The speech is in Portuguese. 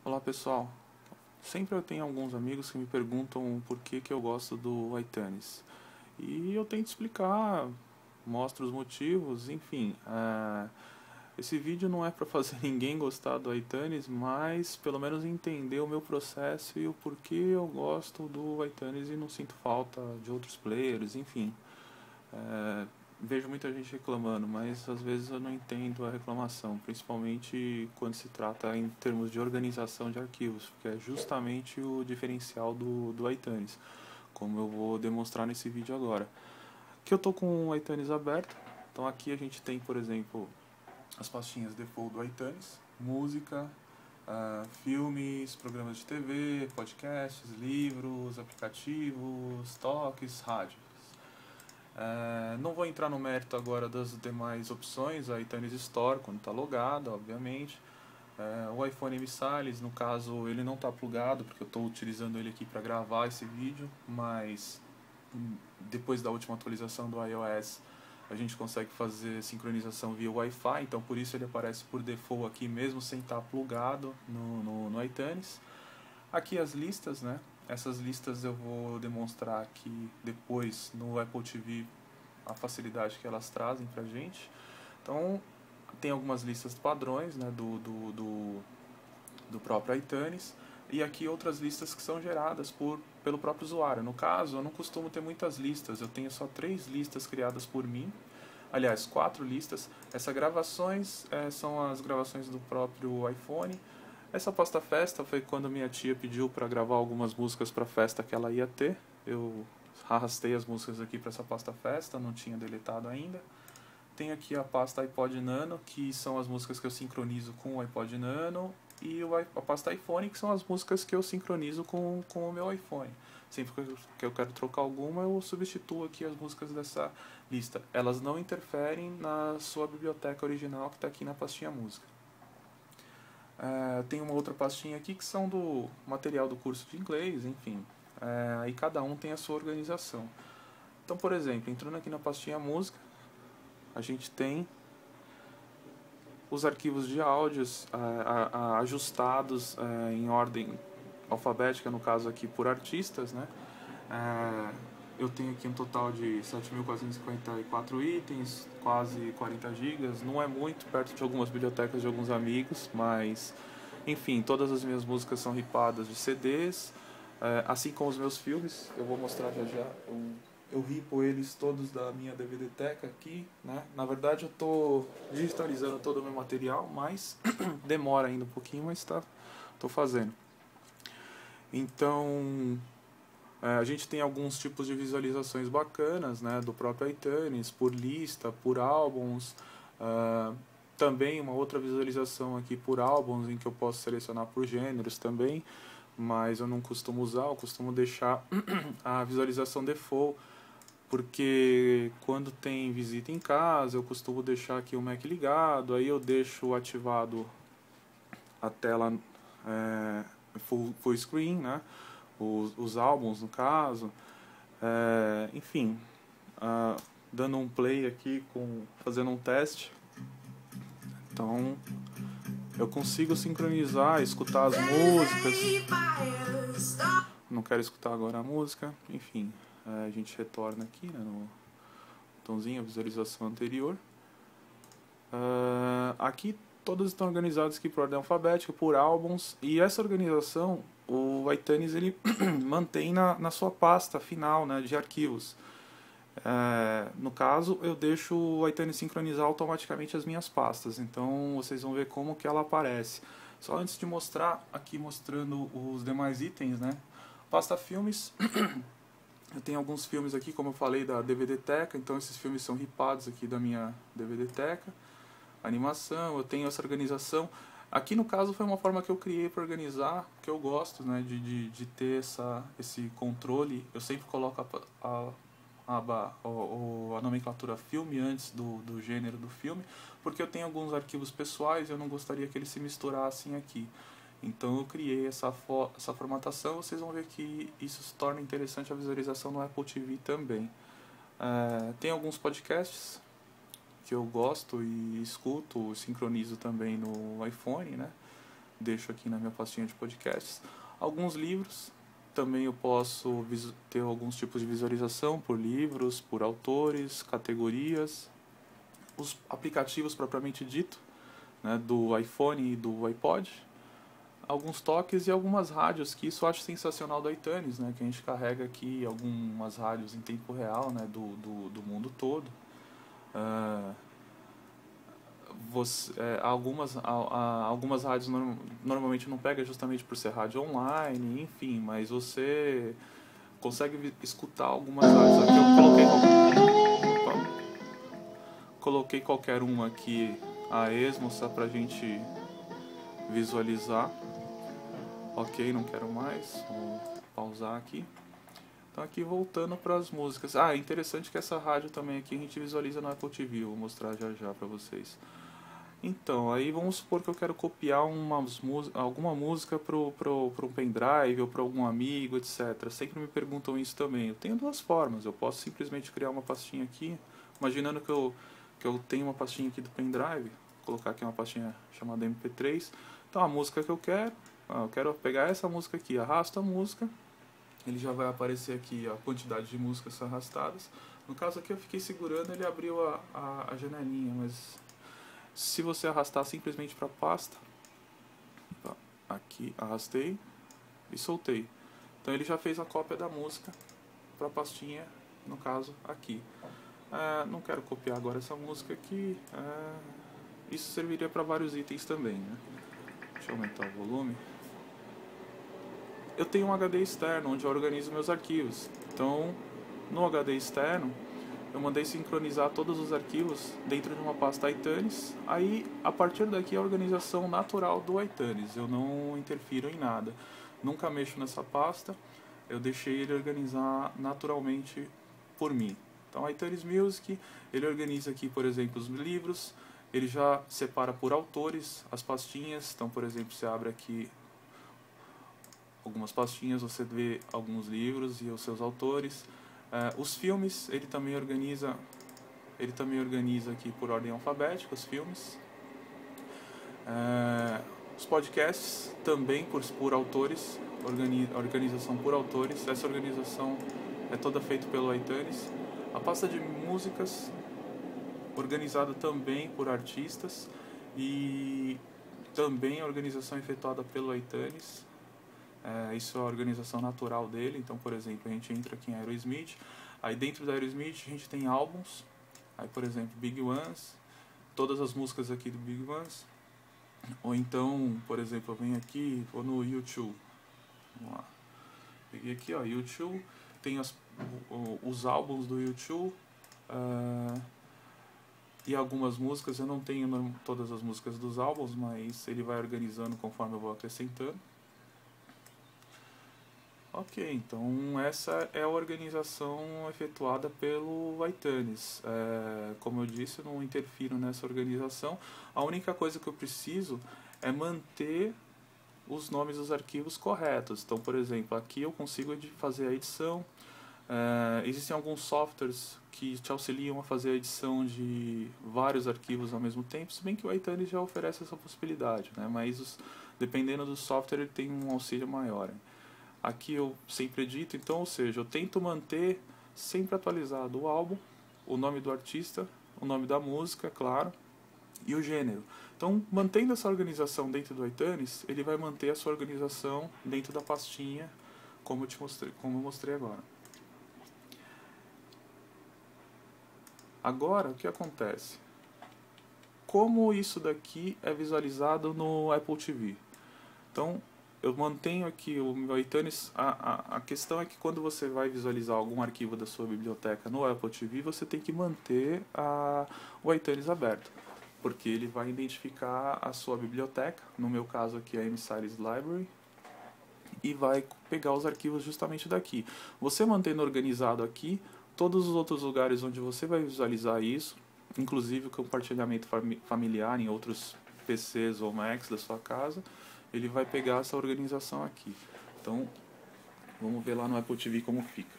Olá pessoal, sempre eu tenho alguns amigos que me perguntam por que eu gosto do iTunes. E eu tento explicar, mostro os motivos, enfim. Esse vídeo não é para fazer ninguém gostar do iTunes, mas pelo menos entender o meu processo e o porquê eu gosto do iTunes e não sinto falta de outros players, enfim. Vejo muita gente reclamando, mas às vezes eu não entendo a reclamação, principalmente quando se trata em termos de organização de arquivos, que é justamente o diferencial do iTunes, como eu vou demonstrar nesse vídeo agora. Aqui eu estou com o iTunes aberto, então aqui a gente tem, por exemplo, as pastinhas default do iTunes, música, filmes, programas de TV, podcasts, livros, aplicativos, toques, rádio. Não vou entrar no mérito agora das demais opções, a iTunes Store, quando está logado, obviamente. O iPhone Missiles, no caso, ele não está plugado, porque eu estou utilizando ele aqui para gravar esse vídeo, mas depois da última atualização do iOS, a gente consegue fazer sincronização via Wi-Fi, então por isso ele aparece por default aqui, mesmo sem estar plugado no iTunes. Aqui as listas, né? Essas listas eu vou demonstrar aqui depois no Apple TV a facilidade que elas trazem pra gente. Então, tem algumas listas padrões, né, do próprio iTunes, e aqui outras listas que são geradas pelo próprio usuário. No caso, eu não costumo ter muitas listas, eu tenho só 3 listas criadas por mim, aliás, 4 listas. Essas gravações são as gravações do próprio iPhone. Essa pasta festa foi quando minha tia pediu para gravar algumas músicas para festa que ela ia ter. Eu arrastei as músicas aqui para essa pasta festa, não tinha deletado ainda. Tem aqui a pasta iPod Nano, que são as músicas que eu sincronizo com o iPod Nano, e a pasta iPhone, que são as músicas que eu sincronizo com o meu iPhone. Sempre que eu quero trocar alguma, eu substituo aqui as músicas dessa lista. Elas não interferem na sua biblioteca original que está aqui na pastinha música. Tem uma outra pastinha aqui que são do material do curso de inglês, enfim. Aí cada um tem a sua organização. Então, por exemplo, entrando aqui na pastinha música, a gente tem os arquivos de áudios ajustados em ordem alfabética, no caso aqui por artistas, né? Eu tenho aqui um total de 7.454 itens, quase 40 gigas. Não é muito, perto de algumas bibliotecas de alguns amigos, mas enfim, todas as minhas músicas são ripadas de CDs, assim como os meus filmes. Eu vou mostrar já já. Eu ripo eles todos da minha DVD-teca aqui, né? Na verdade eu estou digitalizando todo o meu material, mas demora ainda um pouquinho, mas tô fazendo. Então, a gente tem alguns tipos de visualizações bacanas, né, do próprio iTunes, por lista, por álbuns. Também uma outra visualização aqui por álbuns, em que eu posso selecionar por gêneros também, mas eu não costumo usar, eu costumo deixar a visualização default, porque quando tem visita em casa, eu costumo deixar aqui o Mac ligado, aí eu deixo ativado a tela full screen, né? Os álbuns no caso, enfim, dando um play aqui, fazendo um teste. Então eu consigo sincronizar, escutar as músicas. Não quero escutar agora a música, enfim, a gente retorna aqui, né, no botãozinho, a visualização anterior. Aqui todas estão organizadas aqui por ordem alfabética, por álbuns, e essa organização o iTunes ele mantém na sua pasta final, né, de arquivos. No caso, eu deixo o iTunes sincronizar automaticamente as minhas pastas, então vocês vão ver como que ela aparece. Só antes de mostrar, aqui mostrando os demais itens, né? Pasta filmes, eu tenho alguns filmes aqui, como eu falei, da DVD-teca, então esses filmes são ripados aqui da minha DVD-teca. Animação, eu tenho essa organização. Aqui no caso foi uma forma que eu criei para organizar, que eu gosto, né, de ter esse controle. Eu sempre coloco a nomenclatura filme antes do gênero do filme, porque eu tenho alguns arquivos pessoais e eu não gostaria que eles se misturassem aqui. Então eu criei essa formatação. Vocês vão ver que isso se torna interessante a visualização no Apple TV também. Tem alguns podcasts que eu gosto e escuto, sincronizo também no iPhone, né? deixo aqui na minha pastinha de podcasts. Alguns livros, também eu posso ter alguns tipos de visualização por livros, por autores, categorias, os aplicativos propriamente dito, né, do iPhone e do iPod, alguns toques e algumas rádios, que isso eu acho sensacional do iTunes, né, que a gente carrega aqui algumas rádios em tempo real, né, do mundo todo. Algumas rádios normalmente não pega justamente por ser rádio online, enfim, mas você consegue escutar algumas rádios aqui. Coloquei qualquer uma aqui a esmo só pra gente visualizar. Ok, não quero mais, vou pausar aqui. Então aqui voltando para as músicas. É interessante que essa rádio também aqui a gente visualiza no Apple TV, vou mostrar já para vocês. Então, aí vamos supor que eu quero copiar alguma música para um pendrive ou para algum amigo, etc. Sempre me perguntam isso também. Eu tenho duas formas. Eu posso simplesmente criar uma pastinha aqui, imaginando que eu tenho uma pastinha aqui do pendrive, colocar aqui uma pastinha chamada MP3. Então, a música que eu quero pegar essa música aqui, arrasto a música, ele já vai aparecer aqui a quantidade de músicas arrastadas. No caso aqui eu fiquei segurando, ele abriu a janelinha, mas se você arrastar simplesmente para a pasta, aqui arrastei e soltei. Então ele já fez a cópia da música para a pastinha, no caso aqui. Não quero copiar agora essa música aqui, isso serviria para vários itens também, né? Deixa eu aumentar o volume. Eu tenho um HD externo onde eu organizo meus arquivos. Então, no HD externo, eu mandei sincronizar todos os arquivos dentro de uma pasta iTunes. Aí, a partir daqui, a organização natural do iTunes. Eu não interfiro em nada. Nunca mexo nessa pasta. Eu deixei ele organizar naturalmente por mim. Então, iTunes Music, ele organiza aqui, por exemplo, os livros. Ele já separa por autores as pastinhas. Então, por exemplo, você abre aqui algumas pastinhas, você vê alguns livros e os seus autores. Os filmes, ele também organiza aqui por ordem alfabética, os filmes. Os podcasts também por autores, organização por autores. Essa organização é toda feita pelo iTunes. A pasta de músicas, organizada também por artistas e também a organização efetuada pelo iTunes. Isso é a organização natural dele. Então, por exemplo, a gente entra aqui em Aerosmith, aí dentro da Aerosmith a gente tem álbuns, aí por exemplo Big Ones, todas as músicas aqui do Big Ones, ou então, por exemplo, eu venho aqui, vou no YouTube, vamos lá, peguei aqui, ó, YouTube, tem os álbuns do YouTube, e algumas músicas. Eu não tenho todas as músicas dos álbuns, mas ele vai organizando conforme eu vou acrescentando. Ok, então essa é a organização efetuada pelo iTunes. Como eu disse, eu não interfiro nessa organização. A única coisa que eu preciso é manter os nomes dos arquivos corretos. Então, por exemplo, aqui eu consigo fazer a edição. Existem alguns softwares que te auxiliam a fazer a edição de vários arquivos ao mesmo tempo, se bem que o iTunes já oferece essa possibilidade, né? Mas dependendo do software ele tem um auxílio maior. Aqui eu sempre edito, então, ou seja, eu tento manter sempre atualizado o álbum, o nome do artista, o nome da música, claro, e o gênero. Então, mantendo essa organização dentro do iTunes, ele vai manter a sua organização dentro da pastinha, como eu mostrei agora. Agora, o que acontece? Como isso daqui é visualizado no Apple TV? Então, eu mantenho aqui o meu iTunes. A questão é que quando você vai visualizar algum arquivo da sua biblioteca no Apple TV, você tem que manter o iTunes aberto, porque ele vai identificar a sua biblioteca, no meu caso aqui a Emissaries Library, e vai pegar os arquivos justamente daqui. Você mantendo organizado aqui, todos os outros lugares onde você vai visualizar isso, inclusive o compartilhamento familiar em outros PCs ou Macs da sua casa, ele vai pegar essa organização aqui. Então, vamos ver lá no Apple TV como fica.